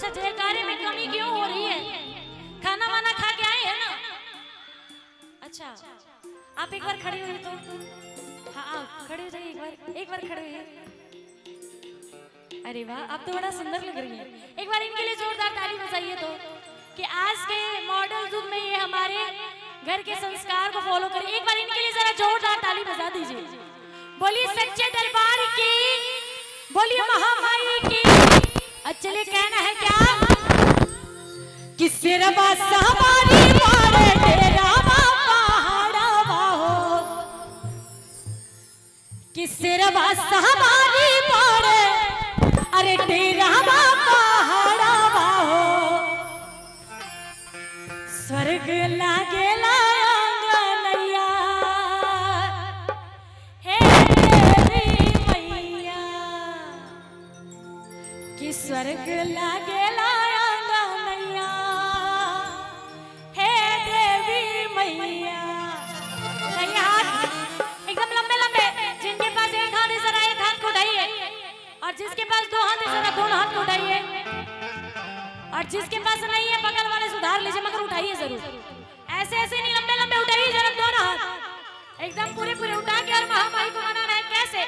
अच्छा जयकारे में कमी क्यों हो रही है? खाना वाना खा के आए हैं ना? अच्छा आप एक बार खड़े हुए तो हाँ आप खड़े हो जाइए एक बार खड़े हुए। अरे वाह आप तो बड़ा सुंदर लग रही हैं। एक बार इनके लिए जोरदार ताली बजाइए तो कि आज के मॉडर्न युग में ये हमारे घर के संस्कार को फॉलो करें। एक बार इनके लिए जरा जोरदार ताली बजा दीजिए। बोलिए सच्चे दरबार की, बोलिए महामाई की। चलिए कहना है क्या कि सिरवा सवारी मारे तेरा पहाड़ा हो, कि सिरवा सवारी मारे अरे तेरा पहाड़ा हो। स्वर्ग लागे लांगनैया हे देवी मैया, कि स्वर्ग लागे लांगनैया हे देवी मैया। सही हाथ एकदम लंबे लंबे, जिनके पास एक हाथ है जरा एक हाथ को उठाइए, और जिसके पास दो हाथ है जरा दोनों हाथ को उठाइए, और जिसके पास नहीं है बगल वाले सुधार लीजिए मगर उठाइए जरूर। ऐसे ऐसे नहीं लंबे लंबे उठाइए जरा दोनों हाथ एकदम पूरे पूरे उठा के और महामाई को मनाना है। कैसे?